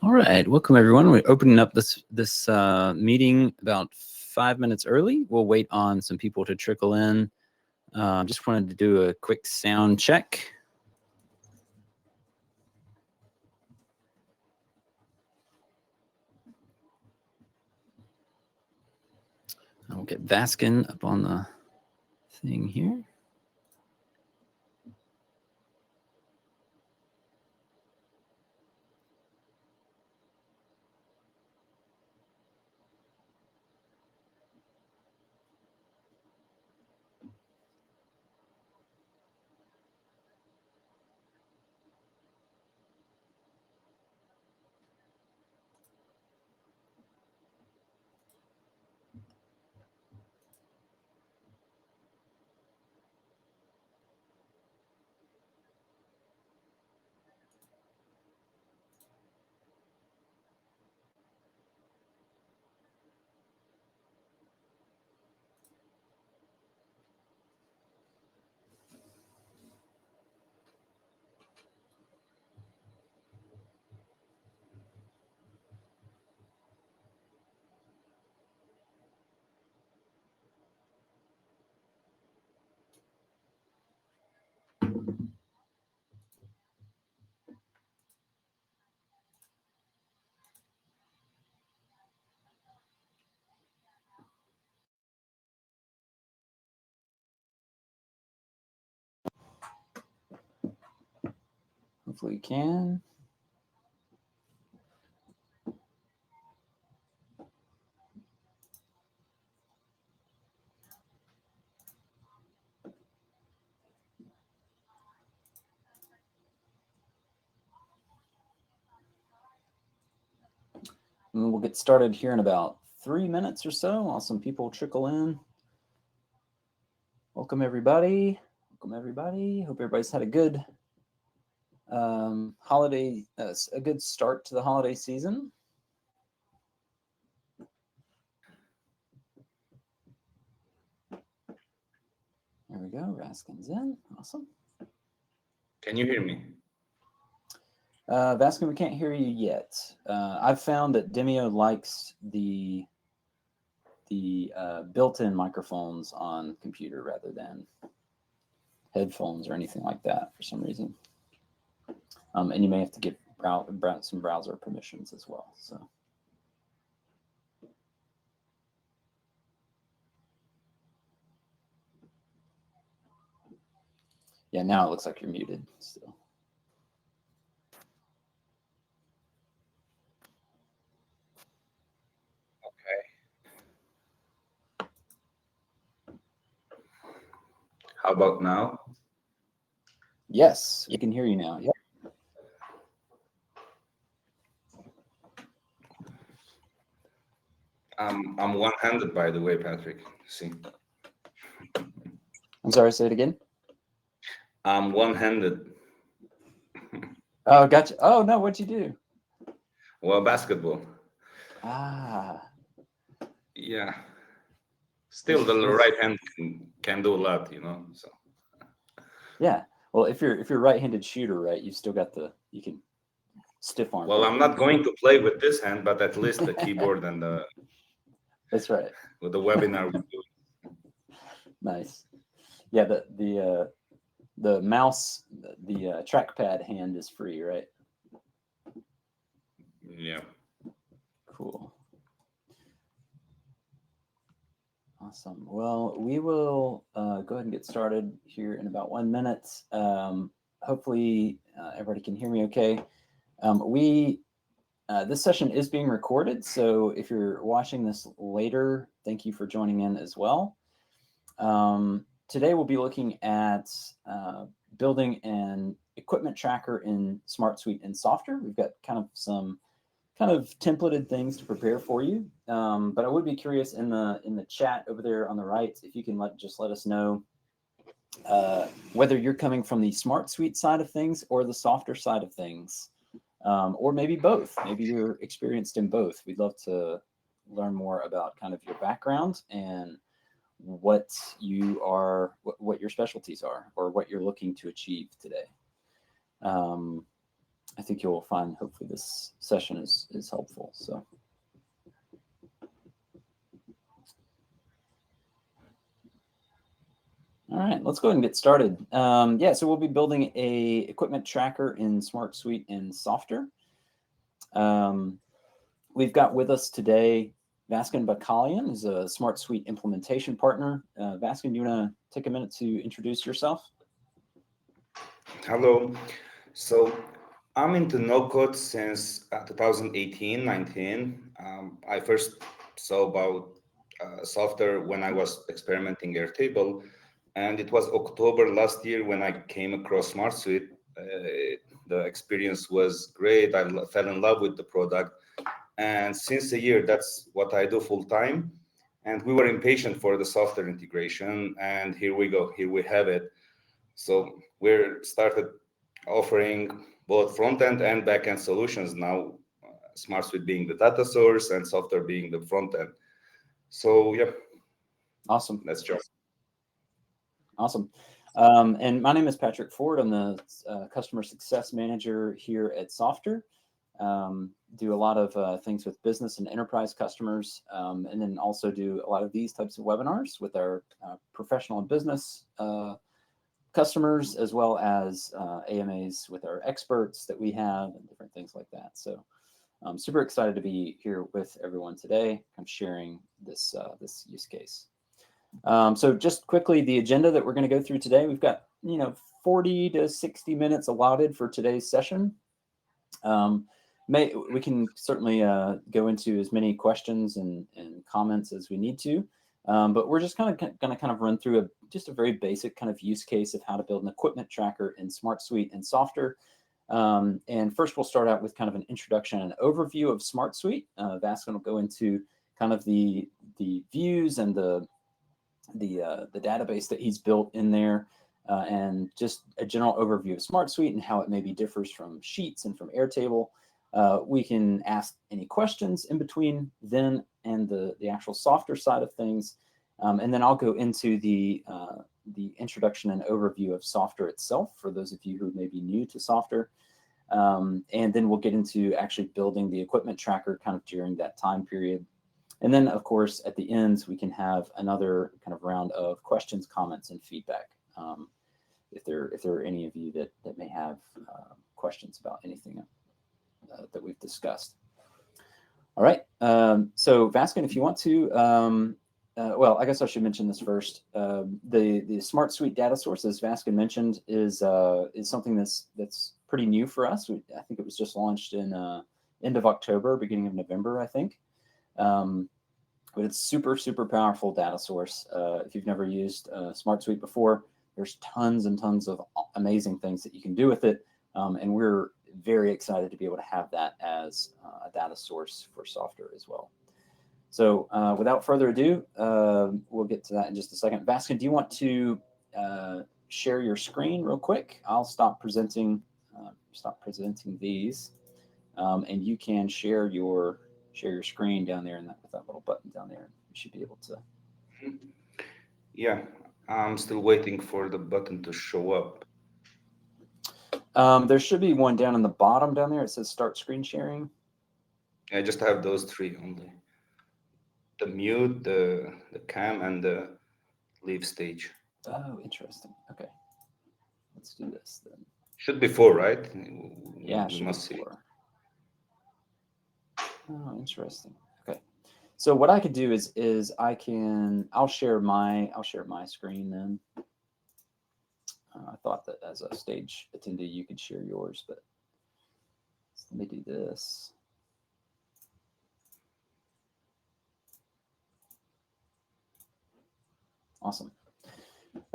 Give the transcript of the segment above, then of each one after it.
All right, welcome everyone. We're opening up this meeting about 5 minutes early. We'll wait on some people to trickle in. Just wanted to do a quick sound check. I'll get Vaskin up on the thing here. Hopefully you can. And we'll get started here in about 3 minutes or so while some people trickle in. Welcome everybody. Welcome everybody. Hope everybody's had a good holiday, a good start to the holiday season. There we go. Vaskin's in. Awesome. Can you hear me? Vaskin, we can't hear you yet. I've found that Demio likes the built-in microphones on computer rather than headphones or anything like that for some reason. And you may have to give some browser permissions as well. So. Yeah, now it looks like you're muted still. Okay. How about now? Yes, we can hear you now. Yep. I'm one-handed, by the way, Patrick. See. I'm sorry, say it again. I'm one-handed. Oh, gotcha. Oh, no, what'd you do? Well, basketball. Ah. Yeah. Still, the right hand can do a lot, you know. So. Yeah. Well, if you're right-handed shooter, right, you've still got you can stiff arm. Well, I'm not going to play with this hand, but at least the keyboard and the. That's right. With the webinar we do. Nice. Yeah, the mouse, the trackpad hand is free, right? Yeah. Cool. Awesome. Well, we will go ahead and get started here in about 1 minute. Hopefully, everybody can hear me okay. This session is being recorded, so if you're watching this later, thank you for joining in as well. Today, we'll be looking at building an equipment tracker in SmartSuite and Softr. We've got some templated things to prepare for you, but I would be curious in the chat over there on the right if you can let us know whether you're coming from the SmartSuite side of things or the Softr side of things, or maybe both. Maybe you're experienced in both. We'd love to learn more about kind of your background and what your specialties are or what you're looking to achieve today. I think you'll find hopefully this session is helpful. So. All right, let's go ahead and get started. Yeah, so we'll be building a equipment tracker in SmartSuite and Softr. We've got with us today Vaskin Bakalian, who's a SmartSuite implementation partner. Vaskin, do you want to take a minute to introduce yourself? Hello. So I'm into no-code since 2018-19. I first saw about Softr when I was experimenting Airtable, and it was October last year when I came across SmartSuite. The experience was great. I fell in love with the product, and since a year, that's what I do full time. And we were impatient for the software integration, and here we go. Here we have it. So we're started offering both front-end and back-end solutions now, SmartSuite being the data source and Softr being the front-end. So yeah. Awesome. Let's jump. Awesome. And my name is Patrick Ford. I'm the customer success manager here at Softr. Do a lot of things with business and enterprise customers, and then also do a lot of these types of webinars with our professional and business customers, as well as AMAs with our experts that we have and different things like that. So I'm super excited to be here with everyone today. I'm sharing this use case. So just quickly, the agenda that we're going to go through today, we've got 40 to 60 minutes allotted for today's session. We can certainly go into as many questions and comments as we need to, but we're just going to run through just a very basic kind of use case of how to build an equipment tracker in SmartSuite and Softr. And first, we'll start out with kind of an introduction and overview of SmartSuite. Vaskin will go into kind of the views and the database that he's built in there, and just a general overview of SmartSuite and how it maybe differs from Sheets and from Airtable. We can ask any questions in between then and the actual Softr side of things, and then I'll go into the introduction and overview of Softr itself for those of you who may be new to Softr, and then we'll get into actually building the equipment tracker kind of during that time period. And then, of course, at the end, we can have another kind of round of questions, comments, and feedback. If there are any of you that may have questions about anything that we've discussed. All right. So, Vaskin, if you want to, well, I guess I should mention this first. The SmartSuite data source, as Vaskin mentioned, is something that's pretty new for us. I think it was just launched in end of October, beginning of November, I think. But it's super powerful data source. If you've never used SmartSuite before, there's tons and tons of amazing things that you can do with it. And we're very excited to be able to have that as a data source for Softr as well. So without further ado, we'll get to that in just a second. Vaskin, do you want to share your screen real quick? I'll stop presenting these, and you can share your screen down there with that little button down there. You should be able to. Yeah, I'm still waiting for the button to show up. There should be one down in the bottom down there. It says start screen sharing. I just have those three only. The mute, the cam, and the leave stage. Oh, interesting. Okay. Let's do this then. Should be 4, right? Yeah, we must see. Oh, interesting. Okay. So what I could do is I'll share my screen then. I thought that as a stage attendee you could share yours, but let me do this. Awesome.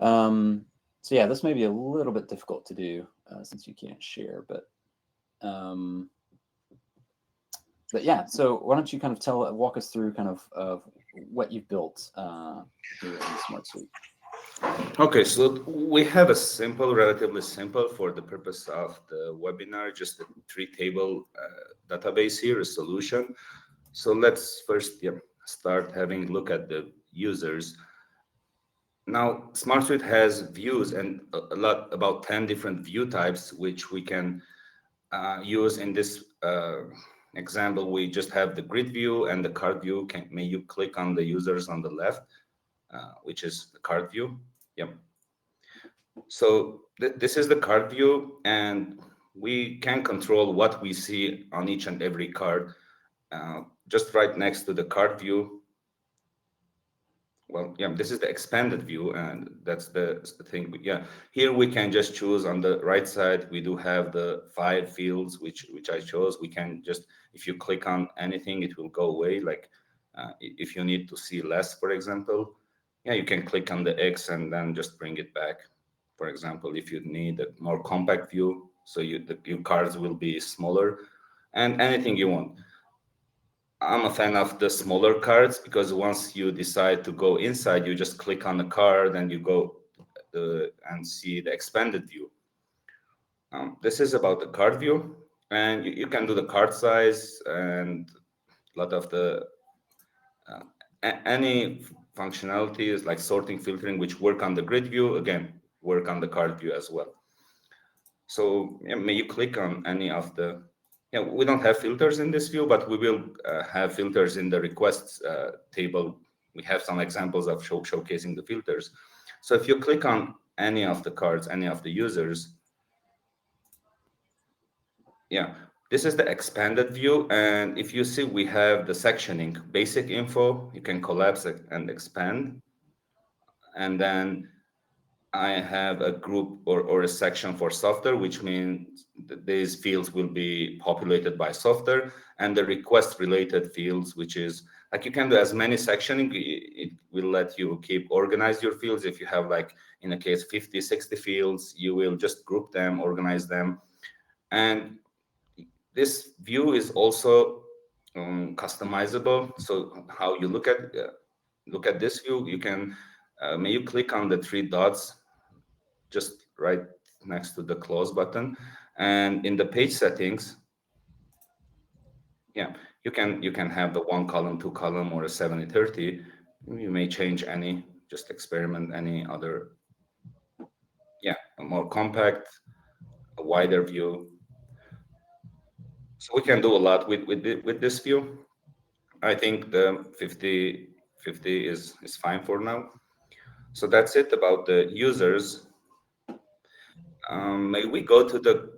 So yeah, this may be a little bit difficult to do since you can't share, but yeah. So why don't you kind of walk us through kind of what you've built here in SmartSuite. Okay, so we have a relatively simple for the purpose of the webinar, just a 3-table database here, a solution. So let's first start having a look at the users. Now, SmartSuite has views and about 10 different view types, which we can use in this example, we just have the grid view and the card view. May you click on the users on the left, which is the card view. Yep. So this is the card view, and we can control what we see on each and every card. Just right next to the card view, well, yeah, this is the expanded view, and that's the thing. Yeah, here we can just choose on the right side. We do have the 5 fields, which I chose. We can just, if you click on anything, it will go away. Like if you need to see less, for example, yeah, you can click on the X and then just bring it back. For example, if you need a more compact view, so your cards will be smaller, and anything you want. I'm a fan of the smaller cards because once you decide to go inside, you just click on the card and you go and see the expanded view. This is about the card view, and you can do the card size and a lot of the any functionalities like sorting, filtering, which work on the grid view, again, work on the card view as well. So yeah, may you click on any of the, yeah, we don't have filters in this view, but we will have filters in the requests table. We have some examples of showcasing the filters. So if you click on any of the cards, any of the users, yeah, this is the expanded view. And if you see, we have the sectioning, basic info, you can collapse it and expand. And then I have a group or a section for Softr, which means that these fields will be populated by Softr, and the request related fields, which is like you can do as many sectioning. It will let you keep organize your fields. If you have, like in a case, 50, 60 fields, you will just group them, organize them. And this view is also customizable. So how you look at this view, you can may you click on the 3 dots just right next to the close button, and in the page settings, yeah, you can have the 1 column, 2 column, or a 70/30. You may change any, just experiment any other, yeah, a more compact, a wider view. So we can do a lot with this view. I think the 50/50 is fine for now. So that's it about the users. May we go to the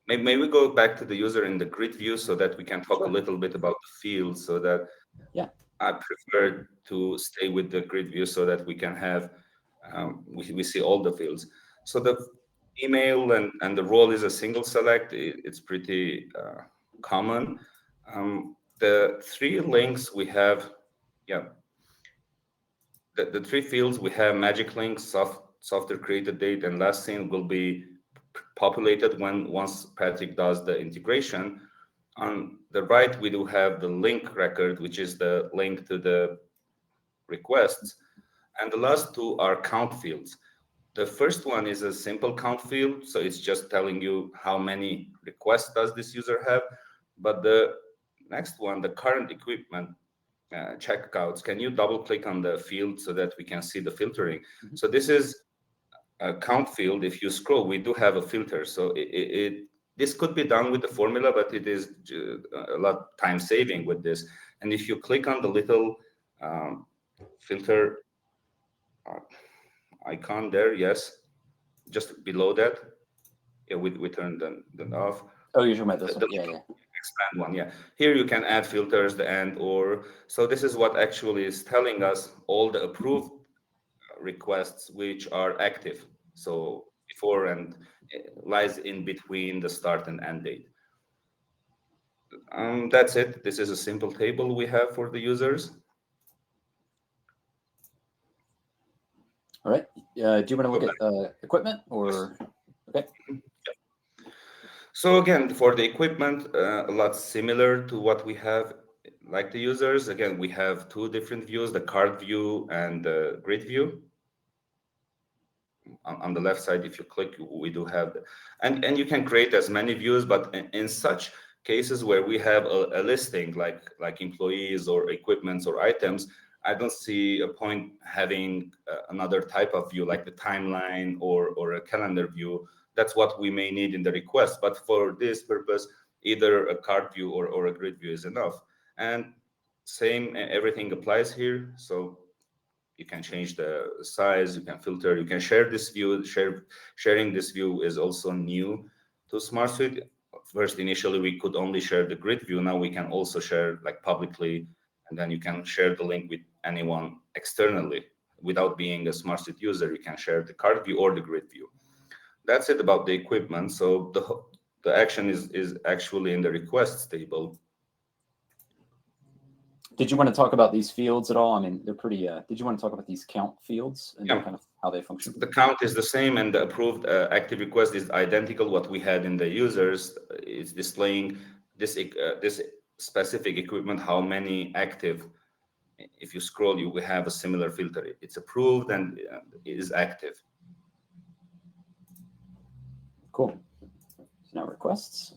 may we go back to the user in the grid view so that we can talk a Sure. little bit about the fields, so that Yeah. I prefer to stay with the grid view so that we can have we see all the fields. So the email and the role is a single select. It's pretty common. The 3 links we have, yeah, the 3 fields we have: magic links, software created date, and last seen will be populated once Patrick does the integration. On the right, we do have the link record, which is the link to the requests. And the last 2 are count fields. The first one is a simple count field, so it's just telling you how many requests does this user have. But the next one, the current equipment checkouts, can you double click on the field so that we can see the filtering? Mhm. So this is a count field. If you scroll, we do have a filter. So this could be done with the formula, but it is a lot time saving with this. And if you click on the little filter icon there, yes, just below that, yeah, we turn them off. Oh, you're talking about this The one. Yeah, yeah. expand one, yeah. Here you can add filters, the and or. So this is what actually is telling us all the approved requests which are active. So before and lies in between the start and end date. That's it. This is a simple table we have for the users. All right. Do you want to look Go at equipment or? Okay. So again, for the equipment, a lot similar to what we have like the users. Again, we have 2 different views: the card view and the grid view. On the left side, if you click, we do have and you can create as many views, but in such cases where we have a listing like employees or equipments or items, I don't see a point having another type of view like the timeline or a calendar view. That's what we may need in the request. But for this purpose, either a card view or a grid view is enough. And same, everything applies here. So you can change the size, you can filter, you can share this view. Sharing this view is also new to SmartSuite. First, initially, we could only share the grid view. Now we can also share like publicly, and then you can share the link with anyone externally without being a SmartSuite user. You can share the card view or the grid view. That's it about the equipment. So the action is actually in the requests table. Did you want to talk about these fields at all? I mean, they're pretty. Did you want to talk about these count fields and Yeah. kind of how they function? The count is the same, and the approved active request is identical. What we had in the users is displaying this specific equipment, how many active. If you scroll, you will have a similar filter. It's approved and is active. Cool. So now requests.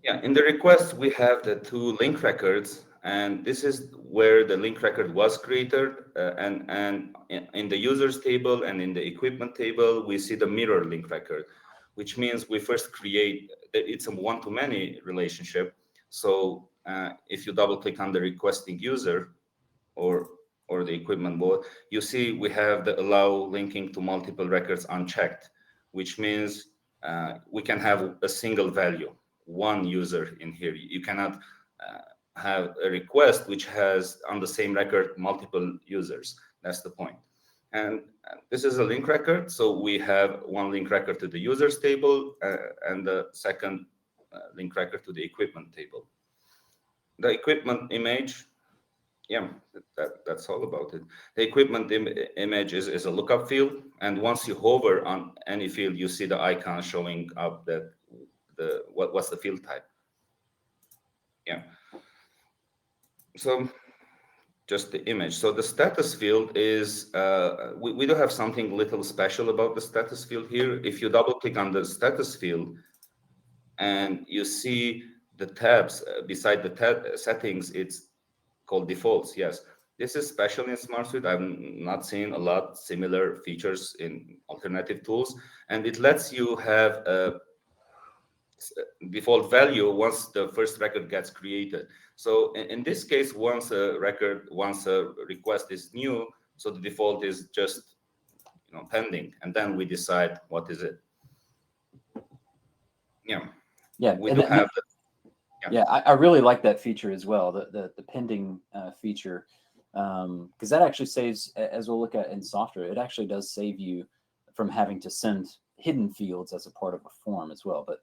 Yeah, in the request, we have the two link records, and this is where the link record was created. And in the users table and in the equipment table, we see the mirror link record, which means we first create, it's a one-to-many relationship. So if you double click on the requesting user or the equipment board, you see we have the allow linking to multiple records unchecked, which means we can have a single value, one user in here. You cannot have a request which has on the same record multiple users. That's the point. And this is a link record. So we have one link record to the users table and the second link record to the equipment table. The equipment image, yeah, that's all about it. The equipment image is a lookup field, and once you hover on any field, you see the icon showing up that what's the field type. Yeah. So just the image. So the status field is we do have something little special about the status field here. If you double click on the status field and you see the tabs beside the tab settings, it's called defaults. Yes, this is special in SmartSuite. I've not seen a lot similar features in alternative tools, and it lets you have a default value once the first record gets created. So in this case, once a request is new, so the default is just pending, and then we decide what is it. Yeah, we do have the, yeah, I really like that feature as well, the pending feature, because that actually saves, as we'll look at in Softr, it actually does save you from having to send hidden fields as a part of a form as well. But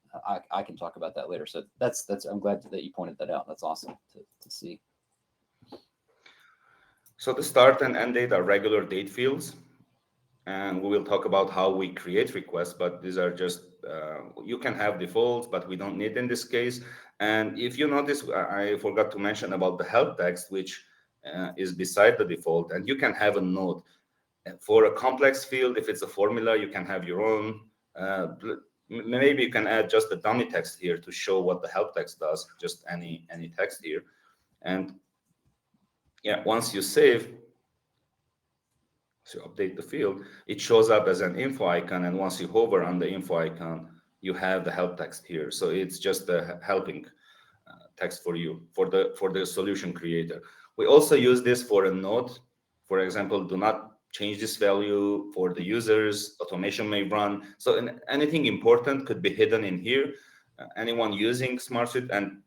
I can talk about that later. So that's I'm glad that you pointed that out. That's awesome to see. So the start and end date are regular date fields. And we will talk about how we create requests, but these are just, you can have defaults, but we don't need in this case. And if you notice, I forgot to mention about the help text, which is beside the default, and you can have a note. For a complex field, if it's a formula, you can have your own. Maybe you can add just the dummy text here to show what the help text does, just any text here. And yeah, once you save, so update the field, it shows up as an info icon, and once you hover on the info icon, you have the help text here. So it's just the helping text for you, for the solution creator. We also use this for a note. For example, do not change this value for the users. Automation may run. So anything important could be hidden in here. Anyone using SmartSuite, and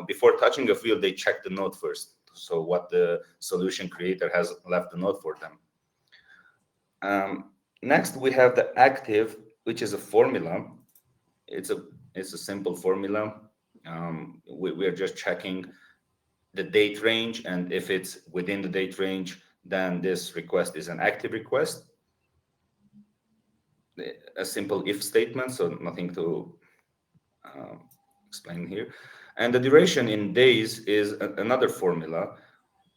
before touching a field, they check the note first. So what the solution creator has left the note for them. Next, we have the active, which is a formula. It's a simple formula. We're just checking the date range, and if it's within the date range, then this request is an active request. A simple if statement, so nothing to explain here. And the duration in days is another formula.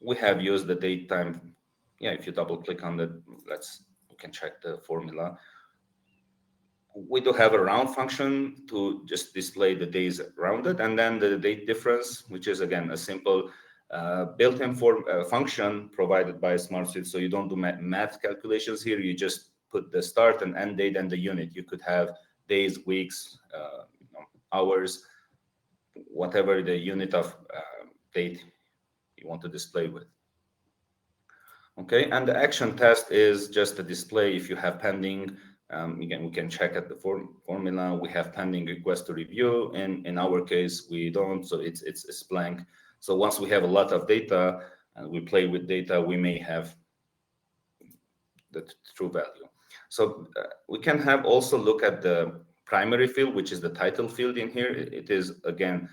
We have used the date time. Yeah, if you double click on the, we can check the formula. We do have a round function to just display the days rounded, and then the date difference, which is again a simple built-in form function provided by SmartSuite, so you don't do math calculations here. You just put the start and end date and the unit. You could have days, weeks, hours, whatever the unit of date you want to display with. Okay, and the action test is just a display if you have pending. Again, we can check at the formula. We have pending request to review. In our case, we don't, so it's blank. So once we have a lot of data and we play with data, we may have the true value. So we can have also look at the primary field, which is the title field in here. It is, again,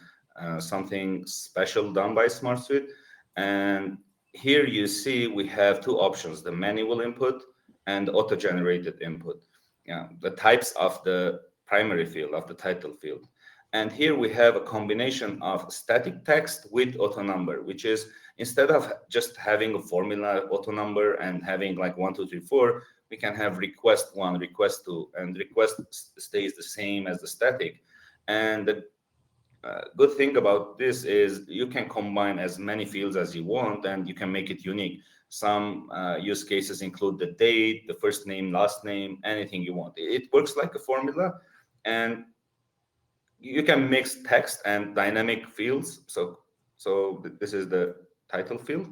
something special done by SmartSuite. And here you see we have two options, the manual input and auto-generated input. Yeah, the types of the primary field, of the title field. And here we have a combination of static text with auto number, which is instead of just having a formula auto number and having like 1, 2, 3, 4, we can have request 1, request 2, and request stays the same as the static. And the good thing about this is you can combine as many fields as you want and you can make it unique. Some use cases include the date, the first name, last name, anything you want. It works like a formula, and you can mix text and dynamic fields. So this is the title field.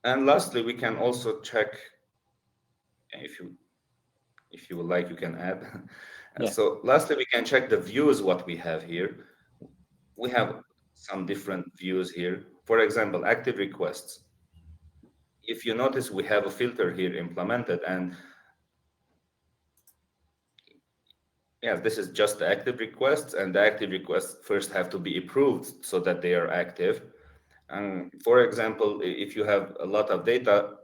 And lastly, we can also check, if you would like, you can add. Yeah. So lastly, we can check the views, what we have here. We have some different views here. For example, active requests. If you notice, we have a filter here implemented, and yeah, this is just the active requests, and the active requests first have to be approved so that they are active. And for example, if you have a lot of data,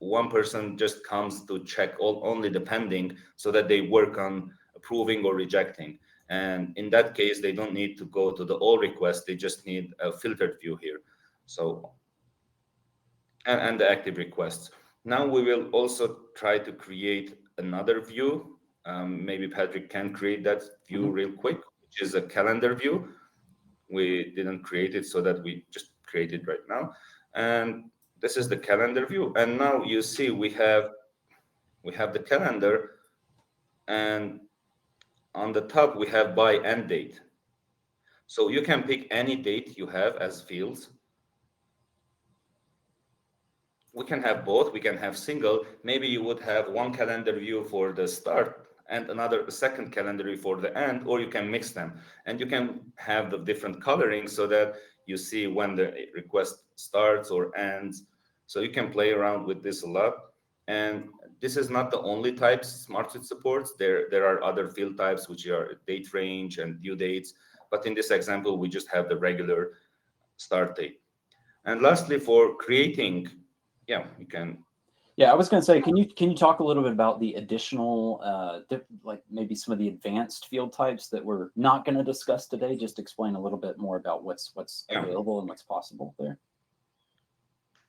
one person just comes to check only the pending so that they work on approving or rejecting. And in that case, they don't need to go to the all requests. They just need a filtered view here. So, and the active requests. Now we will also try to create another view. Maybe Patrick can create that view real quick, which is a calendar view. We didn't create it so that we just create it right now. And this is the calendar view. And now you see we have the calendar, and on the top we have by end date. So you can pick any date you have as fields. We can have both. We can have single. Maybe you would have one calendar view for the start and another second calendar view for the end, or you can mix them. And you can have the different coloring so that you see when the request starts or ends. So you can play around with this a lot. And this is not the only types SmartSuite supports. There are other field types, which are date range and due dates. But in this example, we just have the regular start date. And lastly, for creating, yeah, you can. Yeah, I was going to say, can you talk a little bit about the additional, like maybe some of the advanced field types that we're not going to discuss today? Just explain a little bit more about what's available and what's possible there.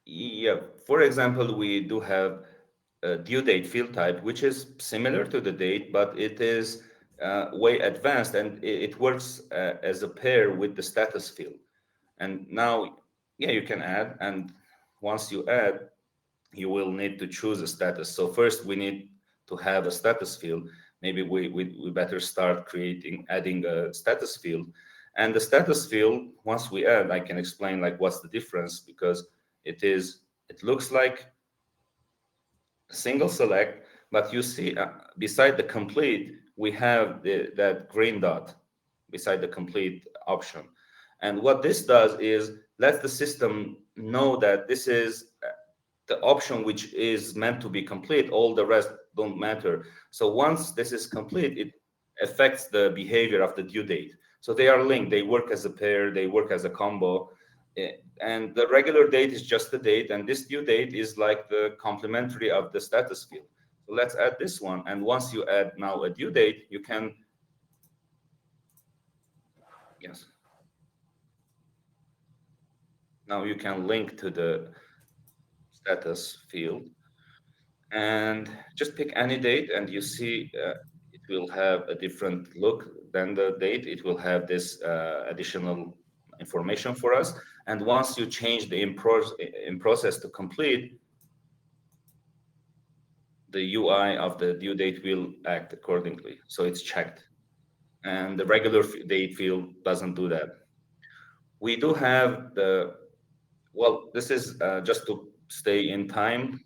Yeah, for example, we do have a due date field type, which is similar to the date, but it is way advanced, and it works as a pair with the status field. And now, yeah, you can add, and once you add, you will need to choose a status. So first we need to have a status field. Maybe we better start adding a status field. And the status field, once we add, I can explain like what's the difference, because it looks like a single select, but you see beside the complete, we have that green dot beside the complete option. And what this does is lets the system know that this is the option which is meant to be complete. All the rest don't matter. So once this is complete, it affects the behavior of the due date. So they are linked. They work as a pair. They work as a combo. And the regular date is just the date, and this due date is like the complementary of the status field. So let's add this one. And once you add now a due date, you can, yes. Now you can link to the status field and just pick any date, and you see it will have a different look than the date. It will have this additional information for us. And once you change the in process to complete, the UI of the due date will act accordingly. So it's checked. And the regular date field doesn't do that. We do have well, this is just to stay in time.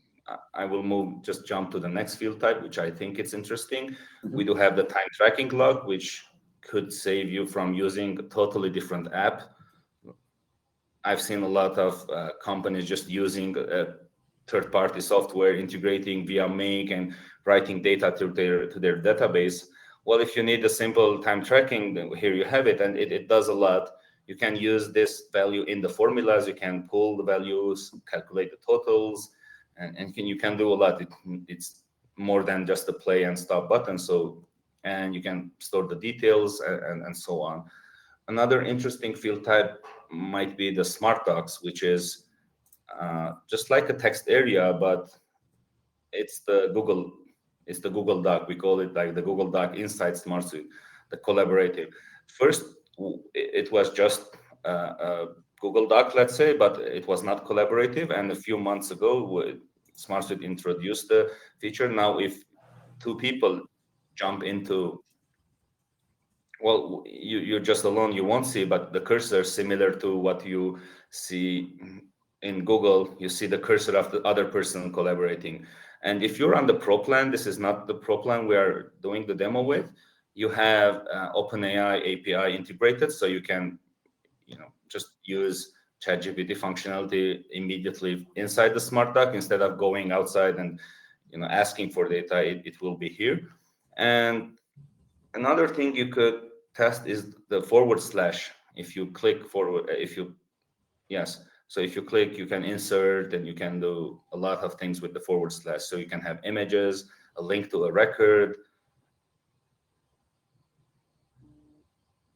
I will just jump to the next field type, which I think it's interesting. We do have the time tracking log, which could save you from using a totally different app. I've seen a lot of companies just using third-party software, integrating via Make and writing data to their database. Well, if you need a simple time tracking, then here you have it, and it does a lot. You can use this value in the formulas. You can pull the values, calculate the totals, and you can do a lot. It's more than just a play and stop button. And you can store the details and so on. Another interesting field type might be the smart docs, which is just like a text area, but it's the Google Doc. We call it like the Google Doc inside SmartSuite, the collaborative. First, it was just a Google Doc, let's say, but it was not collaborative. And a few months ago, SmartSuite introduced the feature. Now, if two people jump into, well, you're just alone, you won't see, but the cursor, similar to what you see in Google, you see the cursor of the other person collaborating. And if you're on the Pro plan, this is not the Pro plan we are doing the demo with, you have OpenAI API integrated, so you can just use ChatGPT functionality immediately inside the smart doc instead of going outside and asking for data. It will be here. And another thing you could test is the forward slash. If you click forward, yes. So if you click, you can insert and you can do a lot of things with the forward slash. So you can have images, a link to a record.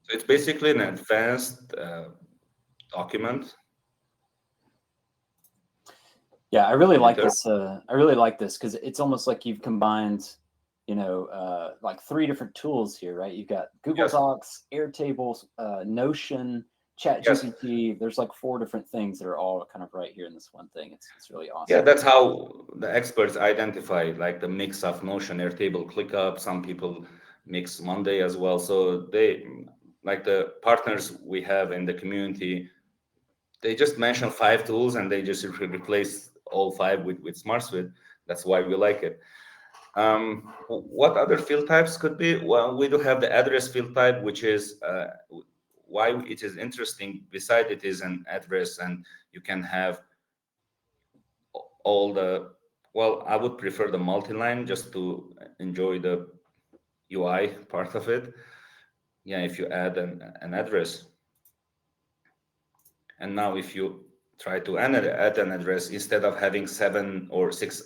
So it's basically an advanced document. Yeah, I really like this. I really like this because it's almost like you've combined, like 3 different tools here, right? You've got Google Docs, Airtable, Notion, ChatGPT. There's like 4 different things that are all kind of right here in this one thing. It's really awesome. Yeah, that's how the experts identify like the mix of Notion, Airtable, ClickUp. Some people mix Monday as well. So they, like the partners we have in the community, they just mention 5 tools and they just replace all 5 with SmartSuite. That's why we like it. What other field types could be? Well, we do have the address field type, which is why it is interesting. Beside it is an address, and you can have all the, well, I would prefer the multi-line just to enjoy the UI part of it. Yeah, if you add an address. And now if you try to add an address, instead of having 7 or 6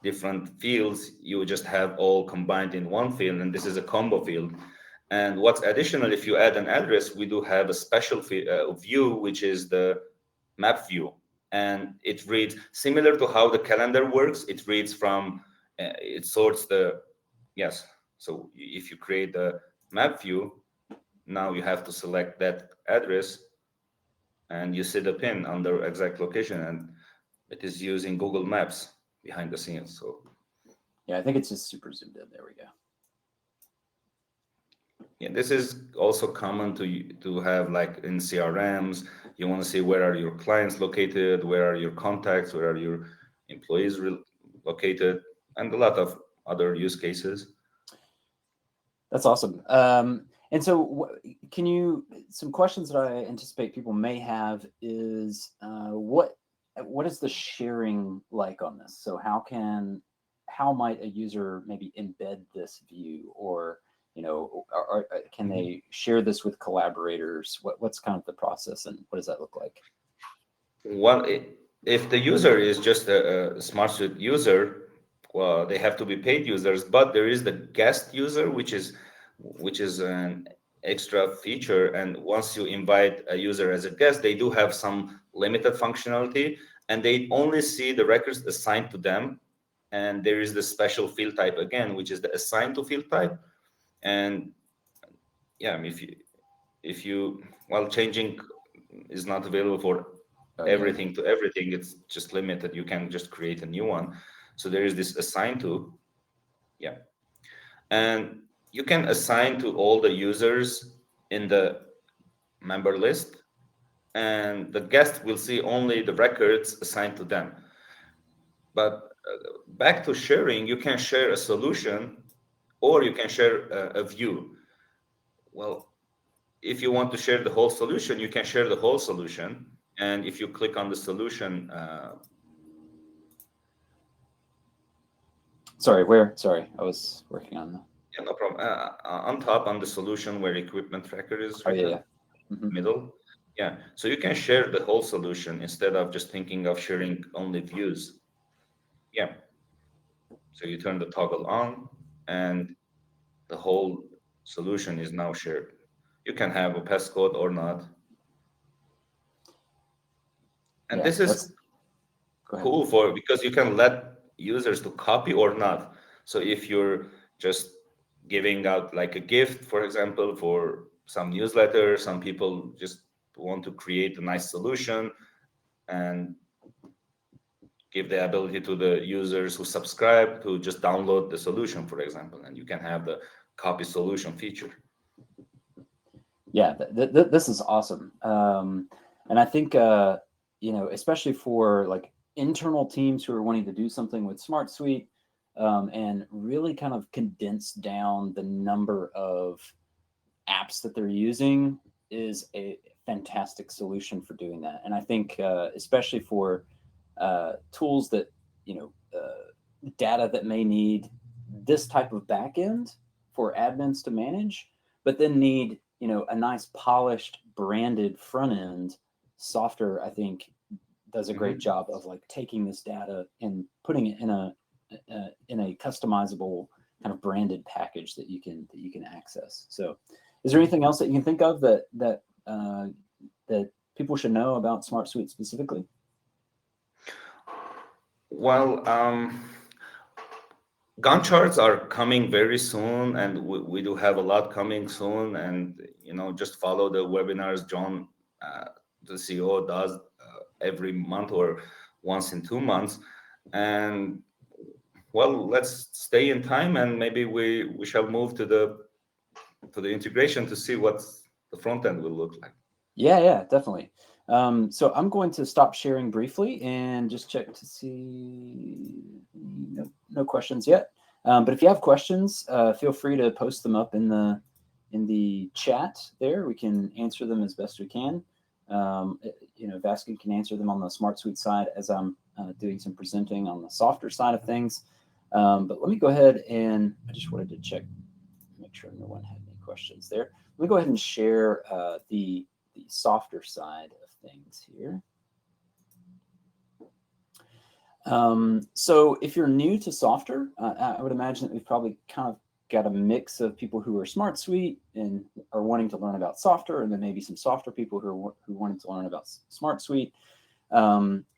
different fields, you just have all combined in one field, and this is a combo field. And what's additional, if you add an address, we do have a special view, which is the map view. And it reads similar to how the calendar works. It reads from, it sorts the, yes. So if you create the map view, now you have to select that address and you see the pin on the exact location, and it is using Google Maps behind the scenes. So yeah, I think it's just super zoomed in. There we go. Yeah, this is also common to have, like in CRMs. You want to see where are your clients located, where are your contacts, where are your employees located, and a lot of other use cases. That's awesome. And so some questions that I anticipate people may have is what is the sharing like on this? So how might a user maybe embed this view, or can they share this with collaborators? What's kind of the process, and what does that look like? Well, if the user is just a SmartSuite user, well, they have to be paid users, but there is the guest user, which is an extra feature. And once you invite a user as a guest, they do have some limited functionality, and they only see the records assigned to them. And there is the special field type again, which is the assigned to field type. And yeah, if you well, changing is not available for Okay. everything to everything. It's just limited. You can just create a new one. So there is this assign to, yeah. And you can assign to all the users in the member list, and the guest will see only the records assigned to them. But back to sharing, you can share a solution or you can share a view. Well, if you want to share the whole solution, you can share the whole solution. And if you click on the solution, Sorry, where? Sorry, I was working on the. yeah, no problem. On top, on the solution where equipment tracker is Oh, yeah, written, yeah. Hmm. middle. Yeah, so you can share the whole solution instead of just thinking of sharing only views. Yeah, so you turn the toggle on and the whole solution is now shared. You can have a passcode or not. And Yeah, this is that's. Go ahead. cool for because you can let users to copy or not. So if you're just giving out like a gift, for example, for some newsletter, some people just want to create a nice solution and give the ability to the users who subscribe to just download the solution, for example, and you can have the copy solution feature. Yeah, this is awesome. And I think, especially for like internal teams who are wanting to do something with SmartSuite, and really kind of condense down the number of apps that they're using is a fantastic solution for doing that. And I think, especially for tools that, data that may need this type of backend for admins to manage, but then need, a nice polished branded front end. Softr, I think, does a great Mhm. job of like taking this data and putting it in a customizable kind of branded package that you can access. So, is there anything else that you can think of that people should know about SmartSuite specifically? Well, Gantt charts are coming very soon, and we do have a lot coming soon. And just follow the webinars John, the CEO, does every month or once in 2 months. And well, let's stay in time, and maybe we shall move to the integration to see what the front end will look like. Yeah, definitely. So I'm going to stop sharing briefly and just check to see no questions yet. But if you have questions, feel free to post them up in the chat there. We can answer them as best we can. Vasquez can answer them on the SmartSuite side as I'm doing some presenting on the Softr side of things. But let me go ahead and I just wanted to check, make sure no one had any questions there. Let me go ahead and share the softer side of things here. So if you're new to Softr, I would imagine that we've probably kind of got a mix of people who are SmartSuite and are wanting to learn about Softr, and then maybe some Softr people who wanted to learn about SmartSuite.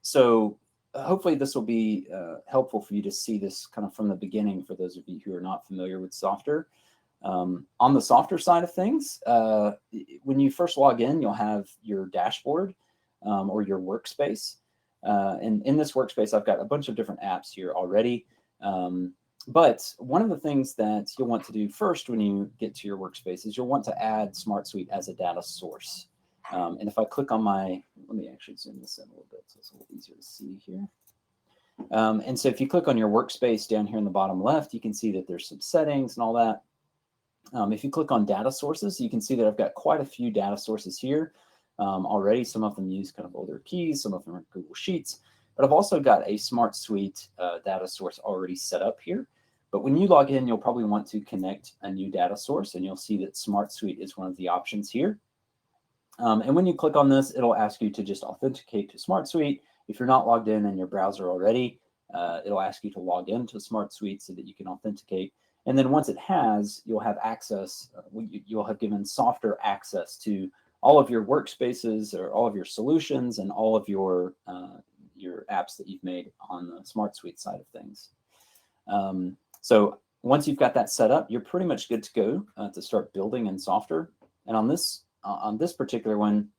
So hopefully this will be helpful for you to see this kind of from the beginning for those of you who are not familiar with Softr. On the Softr side of things, when you first log in, you'll have your dashboard or your workspace. And in this workspace, I've got a bunch of different apps here already. But one of the things that you'll want to do first when you get to your workspace is you'll want to add SmartSuite as a data source. And if I click on let me actually zoom this in a little bit so it's a little easier to see here. And so if you click on your workspace down here in the bottom left, you can see that there's some settings and all that. If you click on data sources, you can see that I've got quite a few data sources here already. Some of them use kind of older keys, some of them are Google Sheets, but I've also got a SmartSuite data source already set up here. But when you log in, you'll probably want to connect a new data source, and you'll see that SmartSuite is one of the options here. And when you click on this, it'll ask you to just authenticate to SmartSuite. If you're not logged in your browser already, it'll ask you to log into SmartSuite so that you can authenticate. And then once it has, you'll have access, you'll have given Softr access to all of your workspaces or all of your solutions and all of your apps that you've made on the SmartSuite side of things. So once you've got that set up, you're pretty much good to go to start building in Softr. And on this particular one,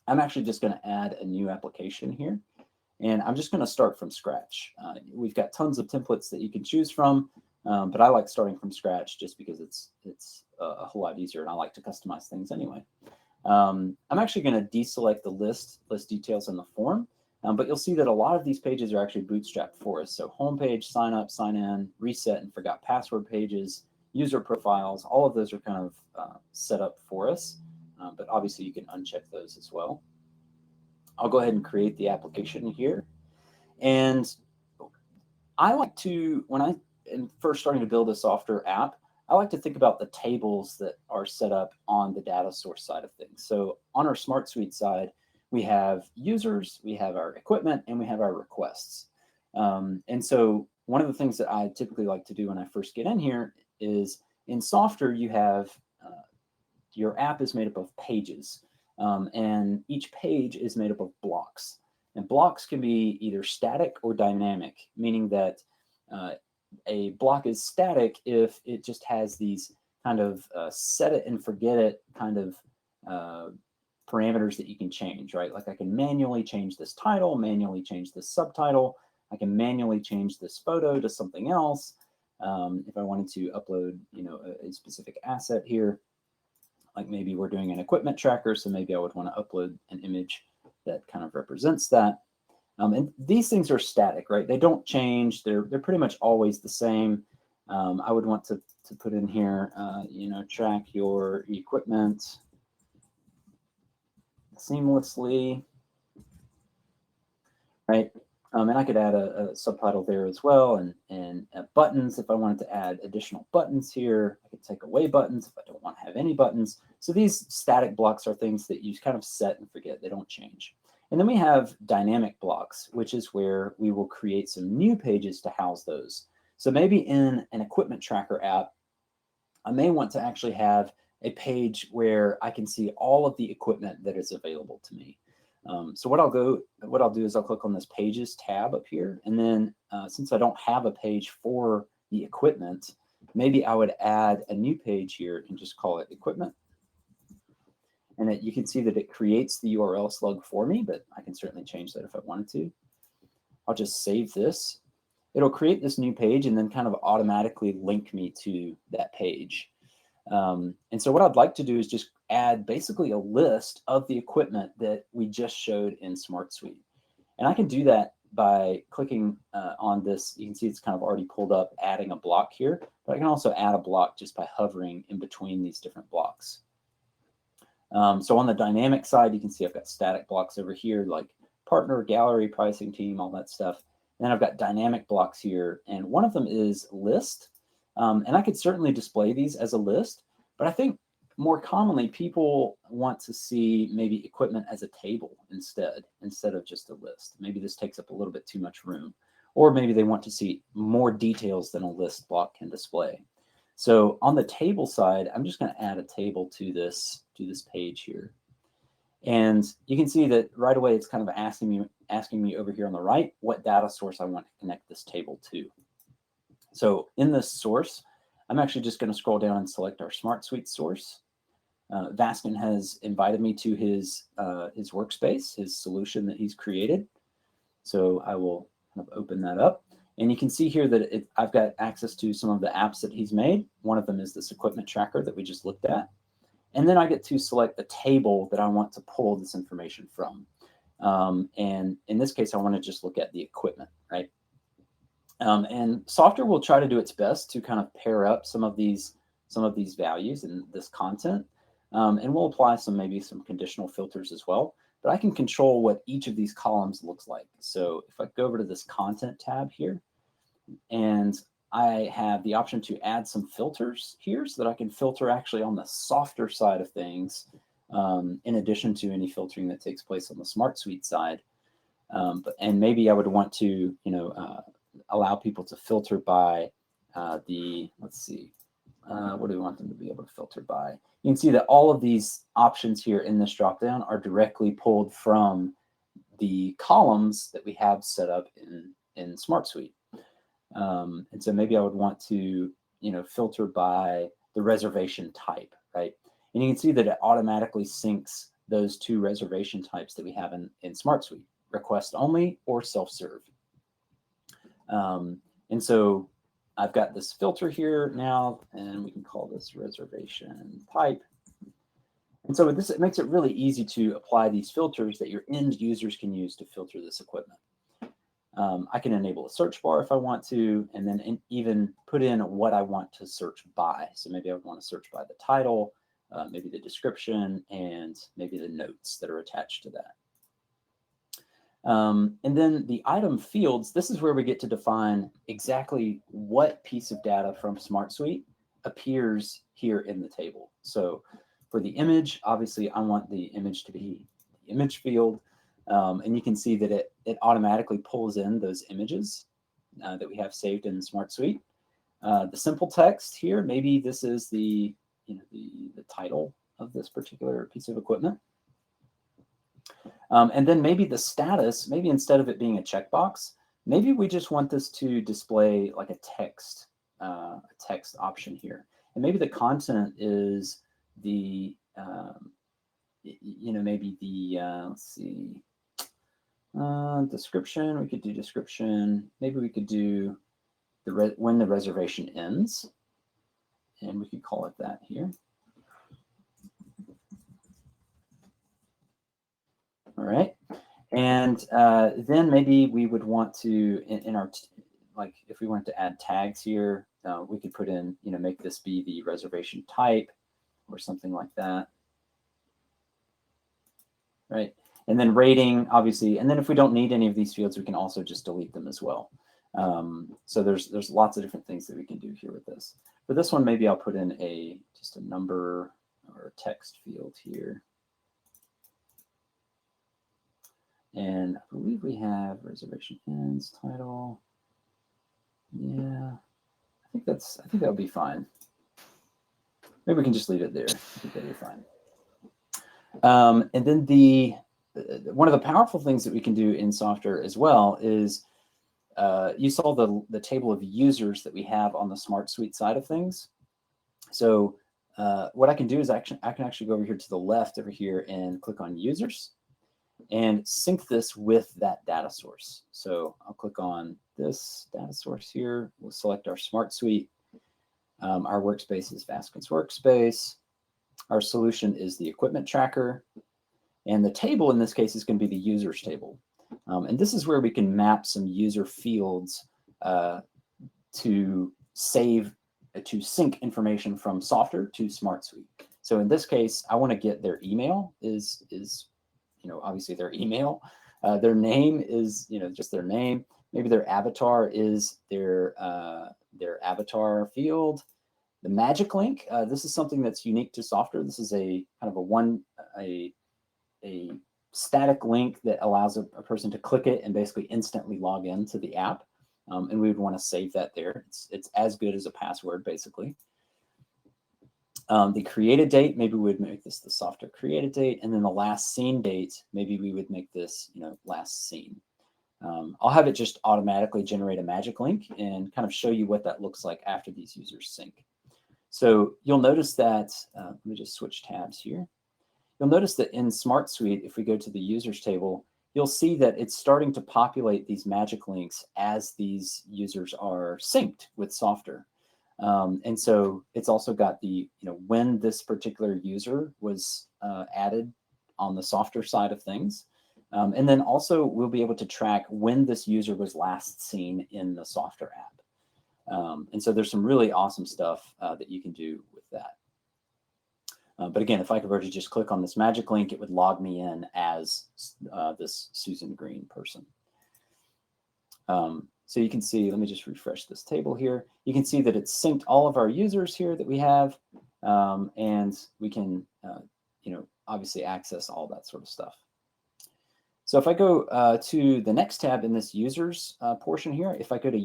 I'm actually just going to add a new application here. And I'm just going to start from scratch. We've got tons of templates that you can choose from, but I like starting from scratch just because it's a whole lot easier, and I like to customize things anyway. I'm actually going to deselect the list details in the form, but you'll see that a lot of these pages are actually bootstrapped for us. So homepage, sign up, sign in, reset and forgot password pages, user profiles, all of those are kind of set up for us, but obviously you can uncheck those as well. I'll go ahead and create the application here. And I like to, when I am first starting to build a Softr app, I like to think about the tables that are set up on the data source side of things. So on our SmartSuite side, we have users, we have our equipment, and we have our requests. And so one of the things that I typically like to do when I first get in here is in Softr, you have your app is made up of pages, and each page is made up of blocks. And blocks can be either static or dynamic, meaning that a block is static if it just has these kind of set it and forget it kind of parameters that you can change, right? Like I can manually change this title, manually change this subtitle. I can manually change this photo to something else. If I wanted to upload, a specific asset here, like maybe we're doing an equipment tracker, so maybe I would want to upload an image that kind of represents that. And these things are static, right? They don't change. They're pretty much always the same. I would want to put in here, track your equipment seamlessly, right? And I could add a subtitle there as well, and buttons if I wanted to add additional buttons here. I could take away buttons if I don't want to have any buttons. So these static blocks are things that you kind of set and forget. They don't change. And then we have dynamic blocks, which is where we will create some new pages to house those. So maybe in an equipment tracker app, I may want to actually have a page where I can see all of the equipment that is available to me. So what I'll do is I'll click on this Pages tab up here, and then since I don't have a page for the equipment, maybe I would add a new page here and just call it Equipment. And you can see that it creates the URL slug for me, but I can certainly change that if I wanted to. I'll just save this. It'll create this new page and then kind of automatically link me to that page. And so what I'd like to do is just add basically a list of the equipment that we just showed in SmartSuite. And I can do that by clicking on this. You can see it's kind of already pulled up, adding a block here, but I can also add a block just by hovering in between these different blocks. So on the dynamic side, you can see I've got static blocks over here, like partner, gallery, pricing team, all that stuff. And then I've got dynamic blocks here, and one of them is list. And I could certainly display these as a list, but I think more commonly people want to see maybe equipment as a table instead of just a list. Maybe this takes up a little bit too much room, or maybe they want to see more details than a list block can display. So on the table side, I'm just going to add a table to this page here. And you can see that right away it's kind of asking me over here on the right what data source I want to connect this table to. So in this source, I'm actually just going to scroll down and select our SmartSuite source. Vaskin has invited me to his workspace, his solution that he's created. So I will kind of open that up. And you can see here that I've got access to some of the apps that he's made. One of them is this equipment tracker that we just looked at. And then I get to select the table that I want to pull this information from. And in this case, I want to just look at the equipment, right? And Softr will try to do its best to kind of pair up some of these values and this content. And we'll apply maybe some conditional filters as well. But I can control what each of these columns looks like. So if I go over to this content tab here, and I have the option to add some filters here so that I can filter actually on the softer side of things, in addition to any filtering that takes place on the SmartSuite side. And maybe I would want to, allow people to filter by what do we want them to be able to filter by? You can see that all of these options here in this dropdown are directly pulled from the columns that we have set up in SmartSuite. And so maybe I would want to, filter by the reservation type, right? And you can see that it automatically syncs those two reservation types that we have in SmartSuite, request only or self-serve. And so I've got this filter here now, and we can call this reservation type. And so with this, it makes it really easy to apply these filters that your end users can use to filter this equipment. I can enable a search bar if I want to, and then even put in what I want to search by. So maybe I would want to search by the title, maybe the description, and maybe the notes that are attached to that. And then the item fields, this is where we get to define exactly what piece of data from SmartSuite appears here in the table. So for the image, obviously I want the image to be the image field. And you can see that it automatically pulls in those images that we have saved in SmartSuite. The simple text here, maybe this is the title of this particular piece of equipment. And then maybe the status, maybe instead of it being a checkbox, maybe we just want this to display like a text option here. And maybe the content is the, maybe the, let's see, description. We could do description. Maybe we could do when the reservation ends, and we could call it that here. All right, and then maybe we would want to in our like if we wanted to add tags here, we could put in make this be the reservation type or something like that. Right. And then rating, obviously, and then if we don't need any of these fields, we can also just delete them as well. So there's lots of different things that we can do here with this. For this one, maybe I'll put in just a number or a text field here. And I believe we have reservation ends title. Yeah, I think that'll be fine. Maybe we can just leave it there. I think that'll be fine. And then one of the powerful things that we can do in Softr as well is you saw the table of users that we have on the SmartSuite side of things. So what I can do is I can actually go over here to the left over here and click on users and sync this with that data source. So I'll click on this data source here. We'll select our SmartSuite. Our workspace is Vasquez Workspace. Our solution is the equipment tracker. And the table in this case is going to be the users table. And this is where we can map some user fields to sync information from Softr to SmartSuite. So in this case, I want to get their email is obviously their email. Their name is just their name. Maybe their avatar is their avatar field. The magic link. This is something that's unique to Softr. This is a kind of a static link that allows a person to click it and basically instantly log into the app. And we would want to save that there. It's as good as a password, basically. The created date, maybe we would make this the Softr created date. And then the last seen date, maybe we would make this, last seen. I'll have it just automatically generate a magic link and kind of show you what that looks like after these users sync. So you'll notice that, let me just switch tabs here. You'll notice that in SmartSuite, if we go to the users table, you'll see that it's starting to populate these magic links as these users are synced with Softr. And so it's also got the, when this particular user was added on the Softr side of things. And then also we'll be able to track when this user was last seen in the Softr app. And so there's some really awesome stuff that you can do with that. But again, if I were to just click on this magic link, it would log me in as this Susan Green person. So you can see, let me just refresh this table here. You can see that it's synced all of our users here that we have, and we can, obviously access all that sort of stuff. So if I go to the next tab in this users portion here, if I go to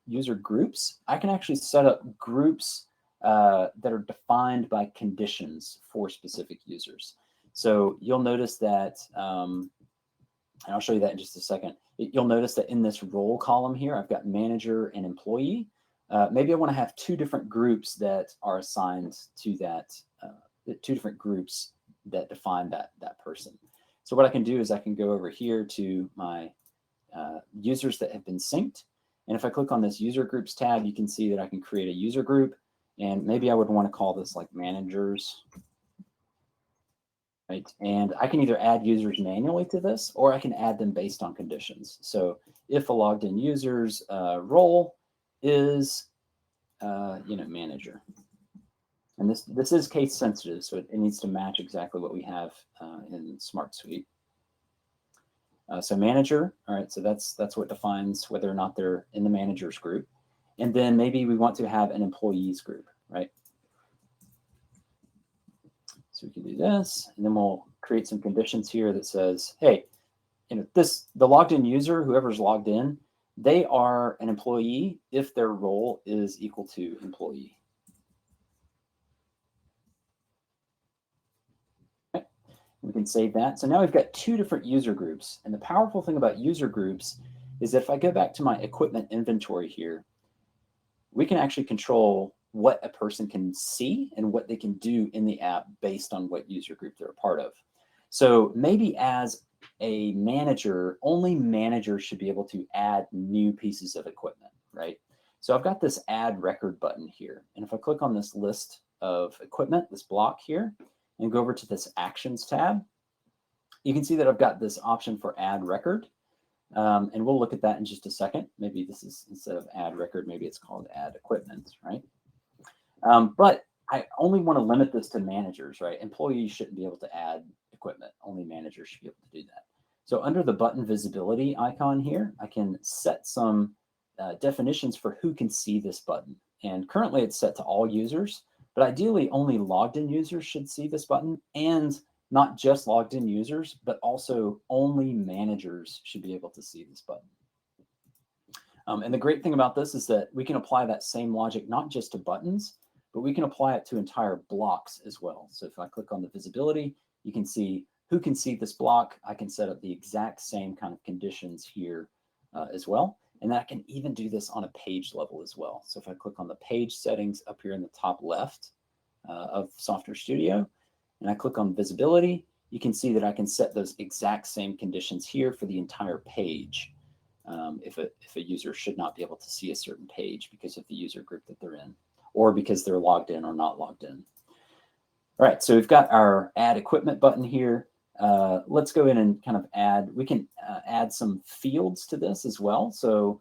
user groups, I can actually set up groups that are defined by conditions for specific users. So you'll notice that, and I'll show you that in just a second. You'll notice that in this role column here, I've got manager and employee. Maybe I want to have two different groups that are assigned to that, two different groups that define that person. So what I can do is I can go over here to my users that have been synced. And if I click on this user groups tab, you can see that I can create a user group. And maybe I would want to call this like managers. Right? And I can either add users manually to this, or I can add them based on conditions. So if a logged in user's role is, manager. And this is case sensitive, so it needs to match exactly what we have in SmartSuite. So manager, all right, so that's what defines whether or not they're in the managers group. And then maybe we want to have an employees group, right? So we can do this, and then we'll create some conditions here that says, hey, the logged in user, whoever's logged in, they are an employee if their role is equal to employee. We can save that. So now we've got two different user groups. And the powerful thing about user groups is that if I go back to my equipment inventory here, we can actually control what a person can see and what they can do in the app based on what user group they're a part of. So maybe as a manager, only managers should be able to add new pieces of equipment, right? So I've got this add record button here. And if I click on this list of equipment, this block here, and go over to this Actions tab, you can see that I've got this option for Add Record. And we'll look at that in just a second. Maybe this is, instead of Add Record, maybe it's called Add Equipment, right? But I only want to limit this to managers, right? Employees shouldn't be able to add equipment. Only managers should be able to do that. So under the button visibility icon here, I can set some definitions for who can see this button. And currently it's set to all users. But ideally, only logged in users should see this button, and not just logged in users, but also only managers should be able to see this button. And the great thing about this is that we can apply that same logic not just to buttons, but we can apply it to entire blocks as well. So if I click on the visibility, you can see who can see this block. I can set up the exact same kind of conditions here as well. And I can even do this on a page level as well. So if I click on the page settings up here in the top left of Softr Studio, and I click on visibility, you can see that I can set those exact same conditions here for the entire page. If a user should not be able to see a certain page because of the user group that they're in, or because they're logged in or not logged in. All right, so we've got our Add Equipment button here. Let's go in and kind of we can add some fields to this as well. So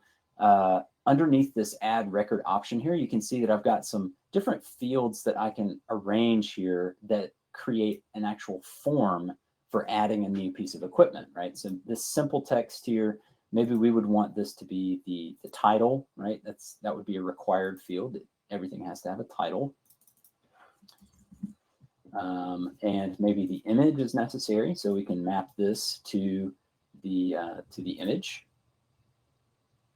underneath this Add Record option here, you can see that I've got some different fields that I can arrange here that create an actual form for adding a new piece of equipment, right? So this simple text here, maybe we would want this to be the title, right? That would be a required field. Everything has to have a title. And maybe the image is necessary, so we can map this to the image,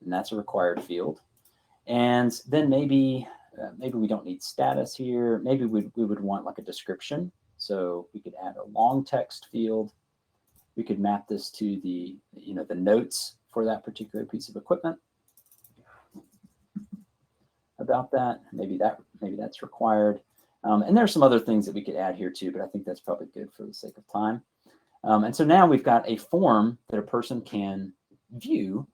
and that's a required field. And then maybe we don't need status here. Maybe we would want like a description, so we could add a long text field. We could map this to the notes for that particular piece of equipment. About that, maybe that's required. And there's some other things that we could add here too, but I think that's probably good for the sake of time. And so now we've got a form that a person can view,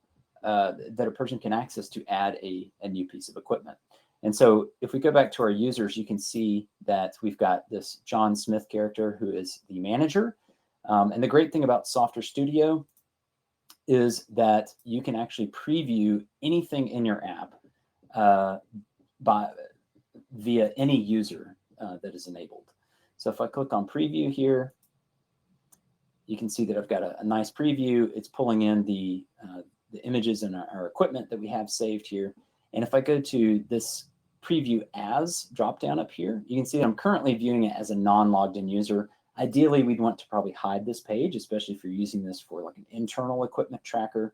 that a person can access to add a new piece of equipment. And so if we go back to our users, you can see that we've got this John Smith character who is the manager. And the great thing about Softr Studio is that you can actually preview anything in your app via any user that is enabled. So if I click on preview here, you can see that I've got a nice preview. It's pulling in the images and our equipment that we have saved here. And if I go to this preview as dropdown up here, you can see that I'm currently viewing it as a non-logged in user. Ideally, we'd want to probably hide this page, especially if you're using this for like an internal equipment tracker.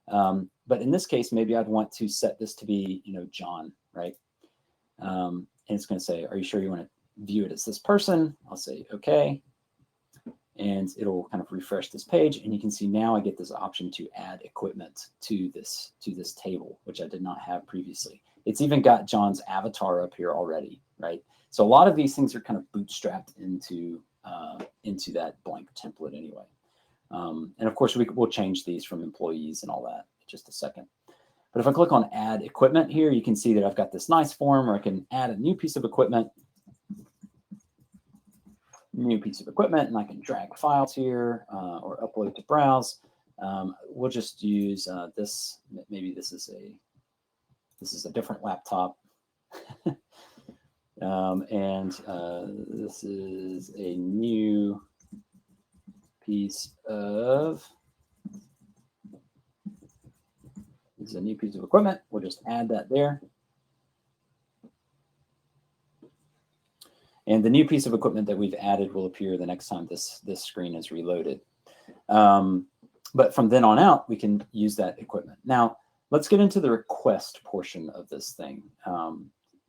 But in this case, maybe I'd want to set this to be, John, right? And it's going to say, are you sure you want to view it as this person? I'll say, okay. And it'll kind of refresh this page. And you can see now I get this option to add equipment to this table, which I did not have previously. It's even got John's avatar up here already, right? So a lot of these things are kind of bootstrapped into into that blank template anyway. And of course, we'll change these from employees and all that in just a second. But if I click on add equipment here, you can see that I've got this nice form where I can add a new piece of equipment, and I can drag files here or upload to browse. We'll just use this. Maybe this is a different laptop. And this is a new piece of equipment. We'll just add that there. And the new piece of equipment that we've added will appear the next time this screen is reloaded. But from then on out, we can use that equipment. Now, let's get into the request portion of this thing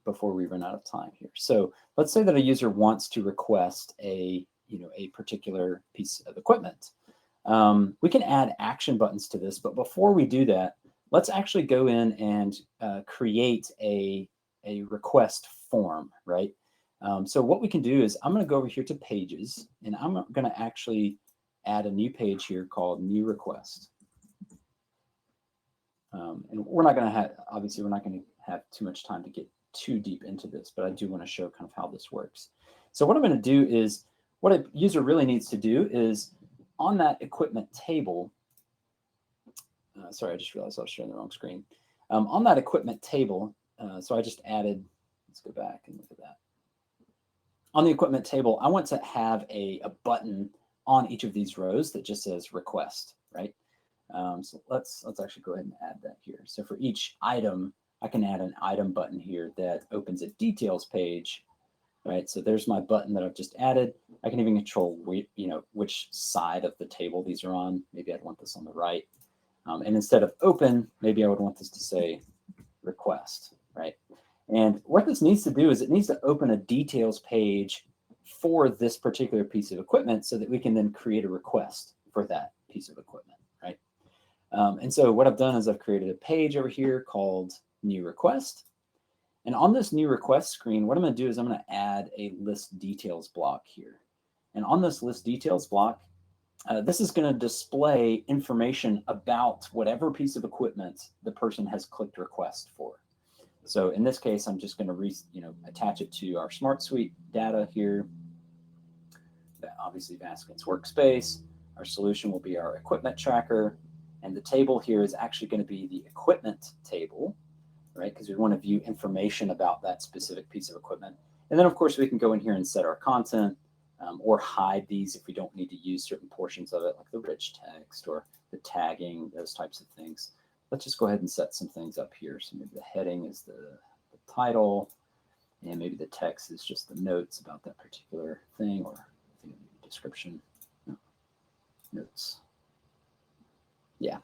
before we run out of time here. So let's say that a user wants to request a particular piece of equipment. We can add action buttons to this, but before we do that, let's actually go in and create a request form, right? So what we can do is I'm going to go over here to pages, and I'm going to actually add a new page here called new request. And we're not going to obviously we're not going to have too much time to get too deep into this, but I do want to show kind of how this works. So what I'm going to do is, what a user really needs to do is on that equipment table, sorry, I just realized I was sharing the wrong screen. On that equipment table, so I just added, let's go back and look at that. On the equipment table, I want to have a button on each of these rows that just says request, right? So let's actually go ahead and add that here. So for each item, I can add an item button here that opens a details page, right? So there's my button that I've just added. I can even control which side of the table these are on. Maybe I'd want this on the right. And instead of open, maybe I would want this to say request, right? And what this needs to do is it needs to open a details page for this particular piece of equipment so that we can then create a request for that piece of equipment, right? And so what I've done is I've created a page over here called new request. And on this new request screen, what I'm going to do is I'm going to add a list details block here. And on this list details block, this is going to display information about whatever piece of equipment the person has clicked request for. So in this case, I'm just going to attach it to our SmartSuite data here. Obviously, Vaskin's workspace. Our solution will be our equipment tracker. And the table here is actually going to be the equipment table, right? Because we want to view information about that specific piece of equipment. And then, of course, we can go in here and set our content or hide these if we don't need to use certain portions of it, like the rich text or the tagging, those types of things. Let's just go ahead and set some things up here. So maybe the heading is the title, and maybe the text is just the notes about that particular thing, or description, notes. Yeah.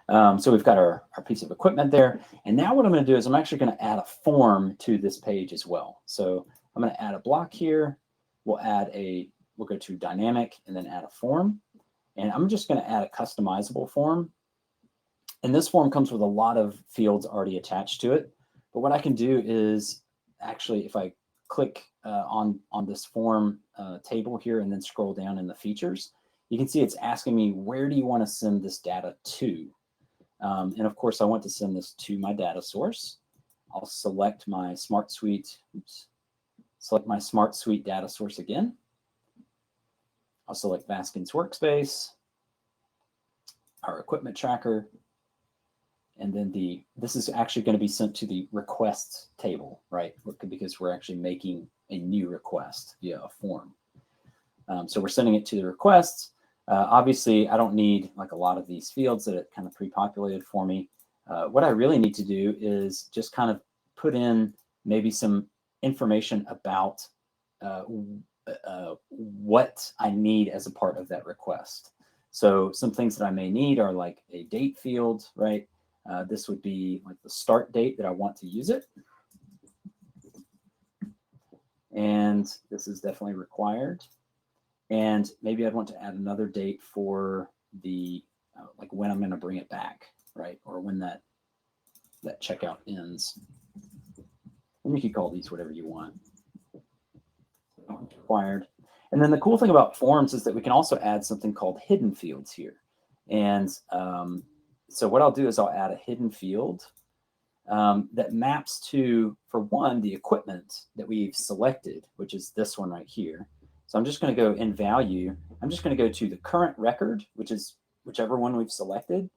So we've got our piece of equipment there. And now what I'm going to do is I'm actually going to add a form to this page as well. So I'm going to add a block here. We'll go to dynamic and then add a form. And I'm just going to add a customizable form. And this form comes with a lot of fields already attached to it. But what I can do is actually, if I click on this form table here and then scroll down in the features, you can see it's asking me, where do you want to send this data to? And of course, I want to send this to my data source. I'll select my SmartSuite, select my SmartSuite data source again. I'll select Vaskin's workspace, our equipment tracker, and then this is actually going to be sent to the requests table, right? Because we're actually making a new request via a form. So we're sending it to the requests. Obviously, I don't need like a lot of these fields that it kind of pre-populated for me. What I really need to do is just kind of put in maybe some information about what I need as a part of that request. So some things that I may need are like a date field, right? This would be like the start date that I want to use it. And this is definitely required. And maybe I'd want to add another date for the, like when I'm going to bring it back, right? Or when that checkout ends. And you can call these whatever you want. Required. And then the cool thing about forms is that we can also add something called hidden fields here. And so what I'll do is I'll add a hidden field that maps to, for one, the equipment that we've selected, which is this one right here. So I'm just going to go in value. I'm just going to go to the current record, which is whichever one we've selected.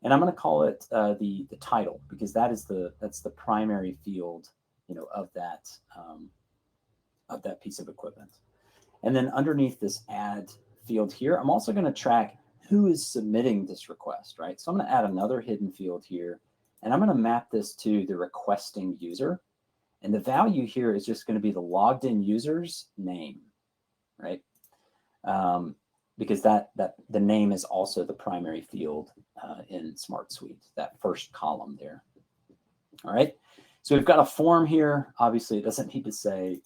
And I'm going to call it the title, because that's the primary field, of that piece of equipment. And then underneath this add field here, I'm also going to track who is submitting this request, right? So I'm going to add another hidden field here, and I'm going to map this to the requesting user. And the value here is just going to be the logged in user's name, right? Because the name is also the primary field in SmartSuite, that first column there. All right. So we've got a form here. Obviously, it doesn't need to say,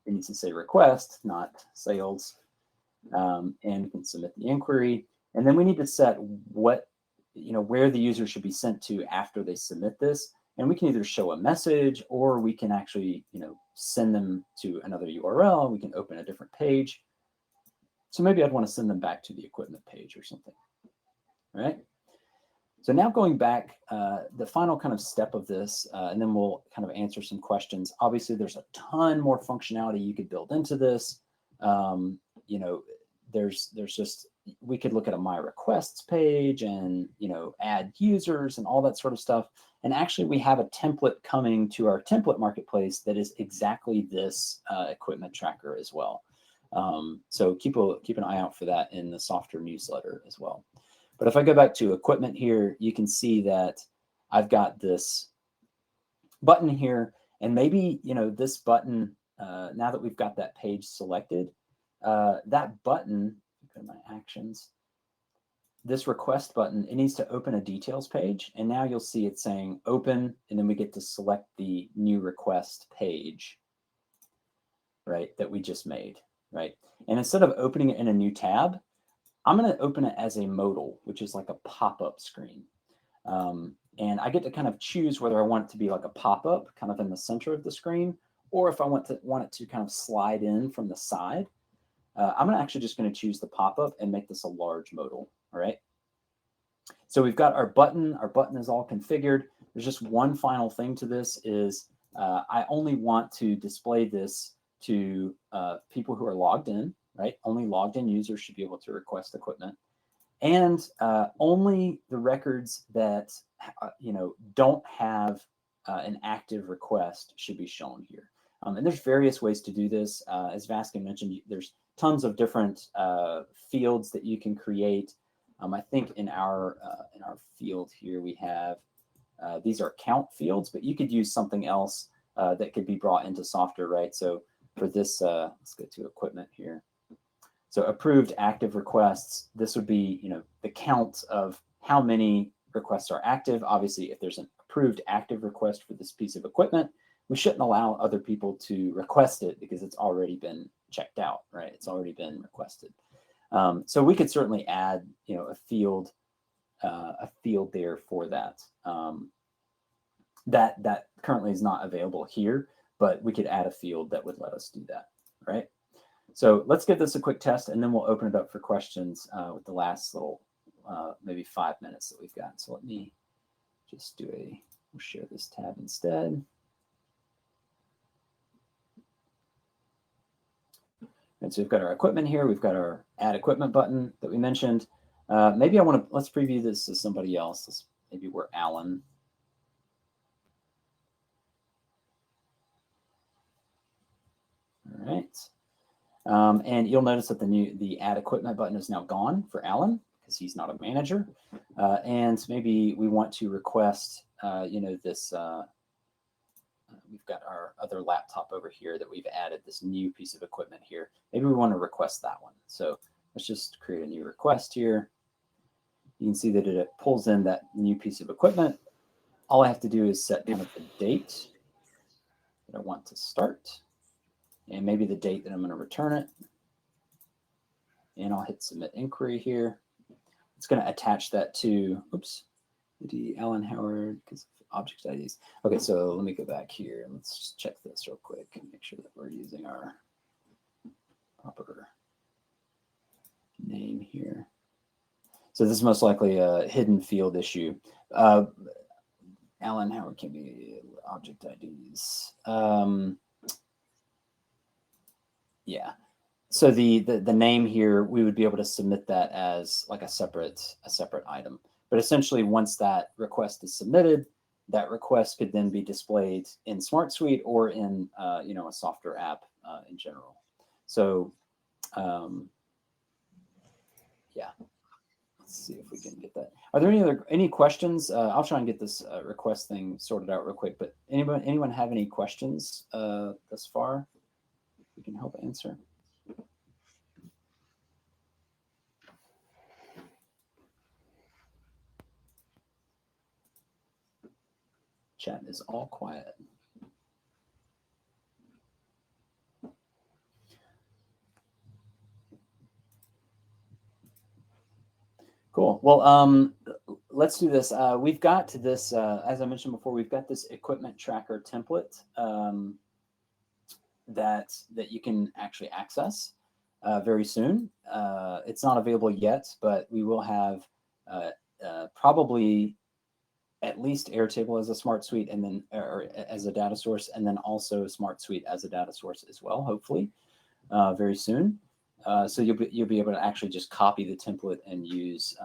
it needs to say request, not sales. And we can submit the inquiry. And then we need to set what, where the user should be sent to after they submit this. And we can either show a message, or we can actually, send them to another URL. We can open a different page. So maybe I'd want to send them back to the equipment page or something. All right. So now going back, the final kind of step of this, and then we'll kind of answer some questions. Obviously, there's a ton more functionality you could build into this. There's just, we could look at a My Requests page and, add users and all that sort of stuff. And actually, we have a template coming to our template marketplace that is exactly this equipment tracker as well. So keep an eye out for that in the Softr newsletter as well. But if I go back to equipment here, you can see that I've got this button here, and maybe, this button, now that we've got that page selected, that button, go to my actions, this request button, it needs to open a details page. And now you'll see it saying open, and then we get to select the new request page, right, that we just made, right? And instead of opening it in a new tab, I'm going to open it as a modal, which is like a pop-up screen. And I get to kind of choose whether I want it to be like a pop-up kind of in the center of the screen, or if I want it to kind of slide in from the side. I'm actually just going to choose the pop-up and make this a large modal. All right. So we've got our button. Our button is all configured. There's just one final thing to this is I only want to display this to people who are logged in, right? Only logged in users should be able to request equipment. And only the records that, don't have an active request should be shown here. And there's various ways to do this. As Vaskin mentioned, there's tons of different fields that you can create. I think in our field here, we have, these are count fields, but you could use something else that could be brought into Softr, right? So for this, let's go to equipment here. So approved active requests, this would be, the count of how many requests are active. Obviously, if there's an approved active request for this piece of equipment, we shouldn't allow other people to request it because it's already been checked out, right? It's already been requested. So we could certainly add, a field there for that. That currently is not available here, but we could add a field that would let us do that, right? So let's give this a quick test, and then we'll open it up for questions with the last little, maybe 5 minutes that we've got. So let me just we'll share this tab instead. And so we've got our equipment here. We've got our add equipment button that we mentioned. Maybe let's preview this to somebody else. Maybe we're Alan. All right. And you'll notice that the add equipment button is now gone for Alan because he's not a manager. And maybe we want to request, this, we've got our other laptop over here that we've added this new piece of equipment here. Maybe we want to request that one. So let's just create a new request here. You can see that it pulls in that new piece of equipment. All I have to do is set kind of the date that I want to start, and maybe the date that I'm going to return it. And I'll hit submit inquiry here. It's going to attach that to, the Alan Howard, because object IDs. Okay, so let me go back here and let's just check this real quick and make sure that we're using our proper name here. So this is most likely a hidden field issue. Alan Howard can be object IDs. Yeah. So the name here, we would be able to submit that as like a separate item. But essentially, once that request is submitted, that request could then be displayed in SmartSuite or in a Softr app in general. So yeah, let's see if we can get that. Are there any questions? I'll try and get this request thing sorted out real quick. But anyone have any questions thus far? We can help answer. Chat is all quiet. Cool. Well, let's do this. We've got this, as I mentioned before, we've got this equipment tracker template that you can actually access very soon. It's not available yet, but we will have probably at least Airtable as a SmartSuite, and then or as a data source, and then also SmartSuite as a data source as well. Hopefully, very soon. So you'll be able to actually just copy the template and use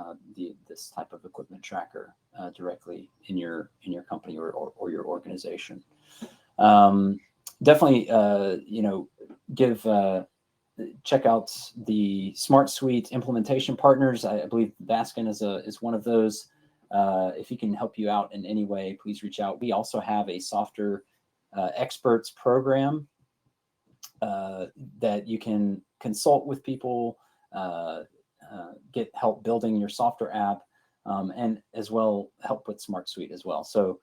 this type of equipment tracker directly in your company or your organization. Definitely, check out the SmartSuite implementation partners. I believe Vaskin is one of those. If he can help you out in any way, please reach out. We also have a Softr experts program that you can consult with people, get help building your Softr app, and as well help with SmartSuite as well. So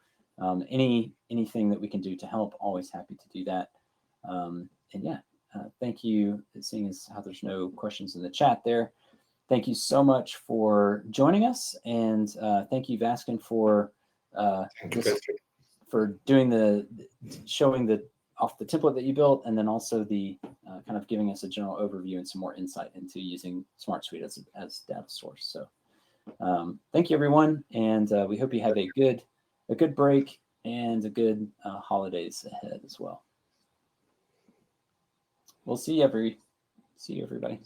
anything that we can do to help, always happy to do that. And yeah, thank you. Seeing as how there's no questions in the chat there, thank you so much for joining us, and thank you, Vaskin, for doing showing off the template that you built, and then also the kind of giving us a general overview and some more insight into using SmartSuite as data source. So thank you, everyone, and we hope you have a good break and a good holidays ahead as well. We'll see you everybody.